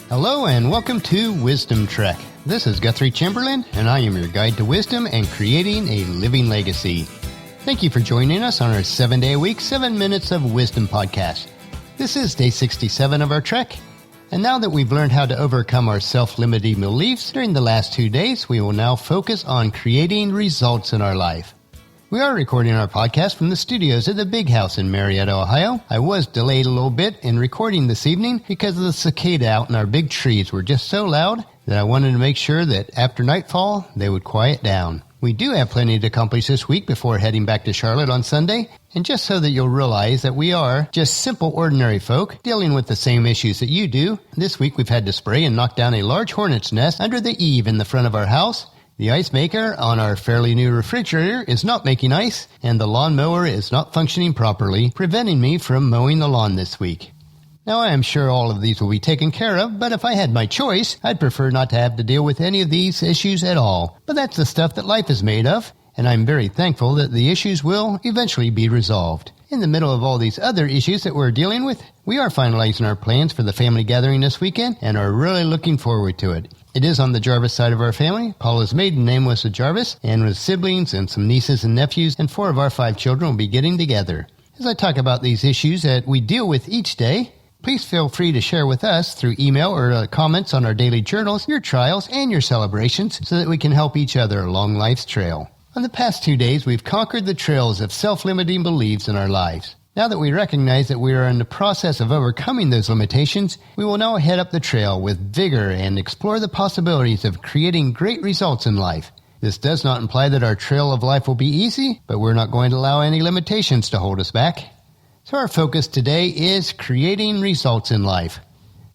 Hello and welcome to Wisdom Trek. This is Guthrie Chamberlain, and I am your guide to wisdom and creating a living legacy. Thank you for joining us on our 7-day-a-week, 7 Minutes of Wisdom podcast. This is day 67 of our trek, and now that we've learned how to overcome our self-limiting beliefs during the last 2 days, we will now focus on creating results in our life. We are recording our podcast from the studios at the Big House in Marietta, Ohio. I was delayed a little bit in recording this evening because of the cicada out in our big trees were just so loud that I wanted to make sure that after nightfall, they would quiet down. We do have plenty to accomplish this week before heading back to Charlotte on Sunday, and just so that you'll realize that we are just simple, ordinary folk dealing with the same issues that you do, this week we've had to spray and knock down a large hornet's nest under the eave in the front of our house. The ice maker on our fairly new refrigerator is not making ice, and the lawnmower is not functioning properly, preventing me from mowing the lawn this week. Now, I am sure all of these will be taken care of, but if I had my choice, I'd prefer not to have to deal with any of these issues at all. But that's the stuff that life is made of, and I'm very thankful that the issues will eventually be resolved. In the middle of all these other issues that we're dealing with, we are finalizing our plans for the family gathering this weekend and are really looking forward to it. It is on the Jarvis side of our family. Paula's maiden name was Jarvis, and with siblings and some nieces and nephews, and 4 of our 5 children will be getting together. As I talk about these issues that we deal with each day, please feel free to share with us through email or comments on our daily journals, your trials and your celebrations, so that we can help each other along life's trail. On the past 2 days, we've conquered the trails of self-limiting beliefs in our lives. Now that we recognize that we are in the process of overcoming those limitations, we will now head up the trail with vigor and explore the possibilities of creating great results in life. This does not imply that our trail of life will be easy, but we're not going to allow any limitations to hold us back. So our focus today is creating results in life.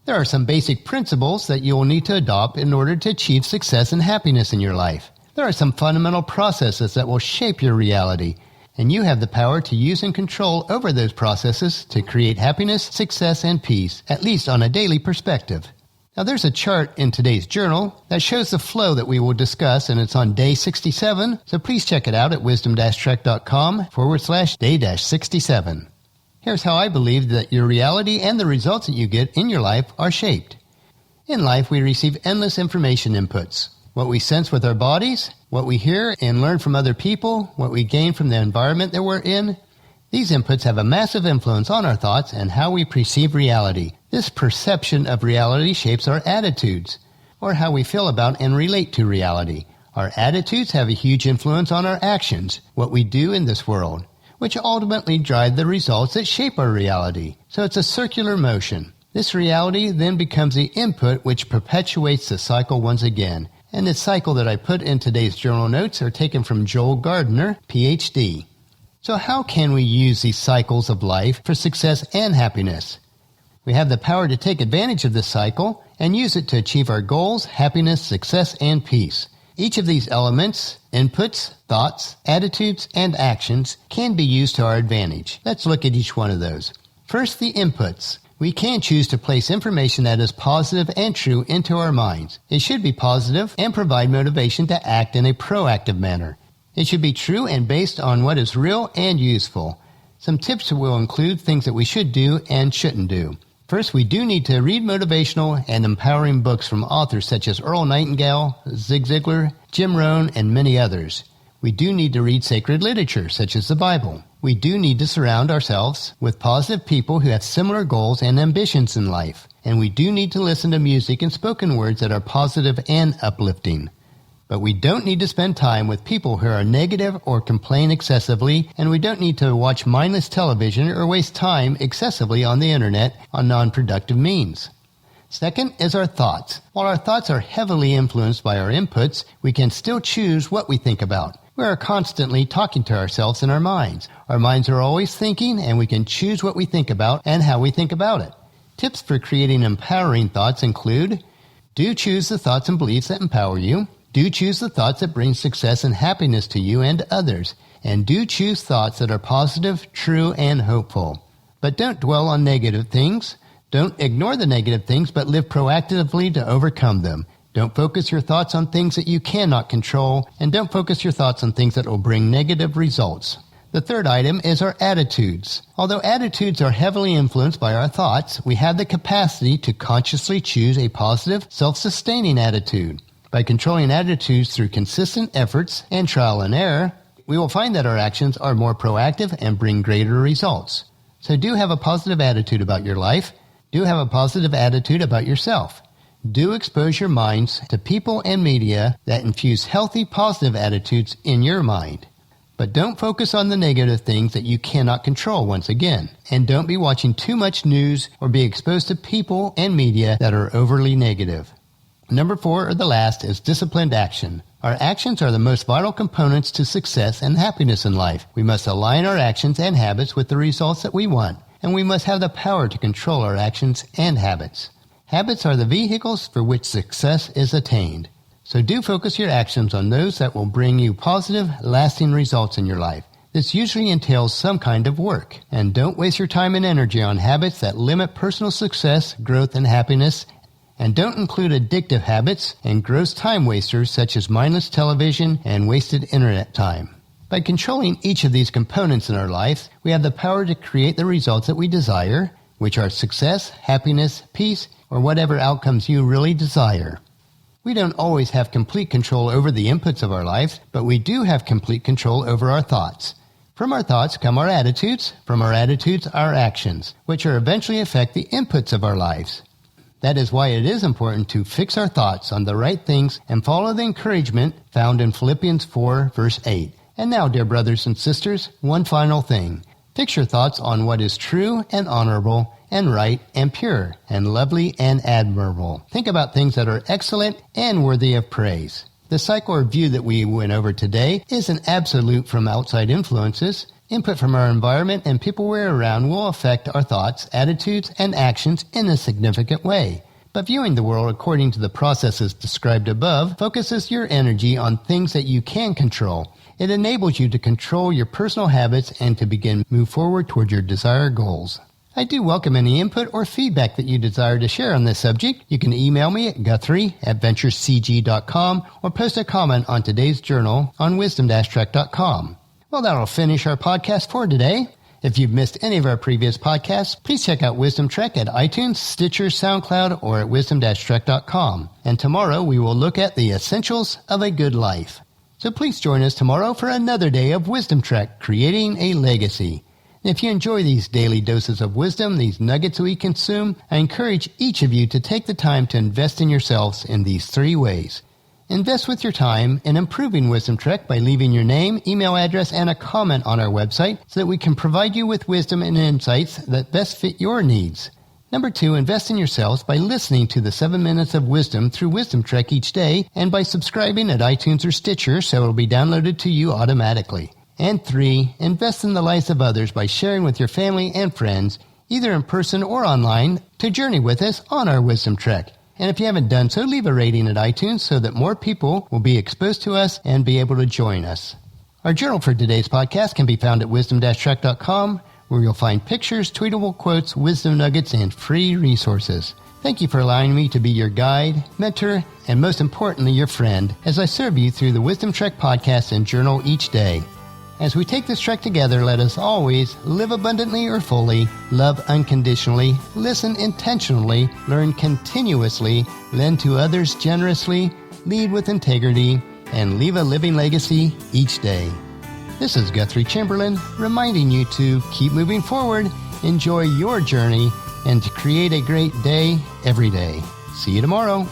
There are some basic principles that you will need to adopt in order to achieve success and happiness in your life. There are some fundamental processes that will shape your reality, and you have the power to use and control over those processes to create happiness, success, and peace, at least on a daily perspective. Now, there's a chart in today's journal that shows the flow that we will discuss, and it's on day 67, so please check it out at wisdom-trek.com/day-67. Here's how I believe that your reality and the results that you get in your life are shaped. In life, we receive endless information inputs. What we sense with our bodies, what we hear and learn from other people, what we gain from the environment that we're in. These inputs have a massive influence on our thoughts and how we perceive reality. This perception of reality shapes our attitudes, or how we feel about and relate to reality. Our attitudes have a huge influence on our actions, what we do in this world, which ultimately drive the results that shape our reality. So it's a circular motion. This reality then becomes the input which perpetuates the cycle once again. And the cycle that I put in today's journal notes are taken from Joel Gardner, Ph.D. So how can we use these cycles of life for success and happiness? We have the power to take advantage of this cycle and use it to achieve our goals, happiness, success, and peace. Each of these elements, inputs, thoughts, attitudes, and actions can be used to our advantage. Let's look at each one of those. First, the inputs. We can choose to place information that is positive and true into our minds. It should be positive and provide motivation to act in a proactive manner. It should be true and based on what is real and useful. Some tips will include things that we should do and shouldn't do. First, we do need to read motivational and empowering books from authors such as Earl Nightingale, Zig Ziglar, Jim Rohn, and many others. We do need to read sacred literature such as the Bible. We do need to surround ourselves with positive people who have similar goals and ambitions in life. And we do need to listen to music and spoken words that are positive and uplifting. But we don't need to spend time with people who are negative or complain excessively, and we don't need to watch mindless television or waste time excessively on the internet on non-productive means. Second is our thoughts. While our thoughts are heavily influenced by our inputs, we can still choose what we think about. We are constantly talking to ourselves in our minds. Our minds are always thinking, and we can choose what we think about and how we think about it. Tips for creating empowering thoughts include: do choose the thoughts and beliefs that empower you. Do choose the thoughts that bring success and happiness to you and others. And do choose thoughts that are positive, true, and hopeful. But don't dwell on negative things. Don't ignore the negative things, but live proactively to overcome them. Don't focus your thoughts on things that you cannot control, and don't focus your thoughts on things that will bring negative results. The third item is our attitudes. Although attitudes are heavily influenced by our thoughts, we have the capacity to consciously choose a positive, self-sustaining attitude. By controlling attitudes through consistent efforts and trial and error, we will find that our actions are more proactive and bring greater results. So do have a positive attitude about your life. Do have a positive attitude about yourself. Do expose your minds to people and media that infuse healthy, positive attitudes in your mind. But don't focus on the negative things that you cannot control once again. And don't be watching too much news or be exposed to people and media that are overly negative. Number 4, or the last, is disciplined action. Our actions are the most vital components to success and happiness in life. We must align our actions and habits with the results that we want, and we must have the power to control our actions and habits. Habits are the vehicles for which success is attained. So do focus your actions on those that will bring you positive, lasting results in your life. This usually entails some kind of work. And don't waste your time and energy on habits that limit personal success, growth, and happiness. And don't include addictive habits and gross time wasters such as mindless television and wasted internet time. By controlling each of these components in our life, we have the power to create the results that we desire, which are success, happiness, peace, or whatever outcomes you really desire. We don't always have complete control over the inputs of our life, but we do have complete control over our thoughts. From our thoughts come our attitudes, from our attitudes our actions, which are eventually affect the inputs of our lives. That is why it is important to fix our thoughts on the right things and follow the encouragement found in Philippians 4, verse 8. And now, dear brothers and sisters, one final thing. Fix your thoughts on what is true and honorable and right and pure and lovely and admirable. Think about things that are excellent and worthy of praise. The cycle or view that we went over today isn't absolute from outside influences. Input from our environment and people we're around will affect our thoughts, attitudes, and actions in a significant way. But viewing the world according to the processes described above focuses your energy on things that you can control. It enables you to control your personal habits and to begin move forward toward your desired goals. I do welcome any input or feedback that you desire to share on this subject. You can email me at guthrie@venturecg.com or post a comment on today's journal on wisdom-trek.com. Well, that'll finish our podcast for today. If you've missed any of our previous podcasts, please check out Wisdom Trek at iTunes, Stitcher, SoundCloud, or at wisdom-trek.com. And tomorrow we will look at the essentials of a good life. So please join us tomorrow for another day of Wisdom Trek, creating a legacy. And if you enjoy these daily doses of wisdom, these nuggets we consume, I encourage each of you to take the time to invest in yourselves in these 3 ways. Invest with your time in improving Wisdom Trek by leaving your name, email address, and a comment on our website so that we can provide you with wisdom and insights that best fit your needs. Number 2, invest in yourselves by listening to the 7 Minutes of Wisdom through Wisdom Trek each day and by subscribing at iTunes or Stitcher so it will be downloaded to you automatically. And 3, invest in the lives of others by sharing with your family and friends, either in person or online, to journey with us on our Wisdom Trek. And if you haven't done so, leave a rating at iTunes so that more people will be exposed to us and be able to join us. Our journal for today's podcast can be found at wisdom-trek.com, where you'll find pictures, tweetable quotes, wisdom nuggets, and free resources. Thank you for allowing me to be your guide, mentor, and most importantly, your friend, as I serve you through the Wisdom Trek podcast and journal each day. As we take this trek together, let us always live abundantly or fully, love unconditionally, listen intentionally, learn continuously, lend to others generously, lead with integrity, and leave a living legacy each day. This is Guthrie Chamberlain reminding you to keep moving forward, enjoy your journey, and to create a great day every day. See you tomorrow.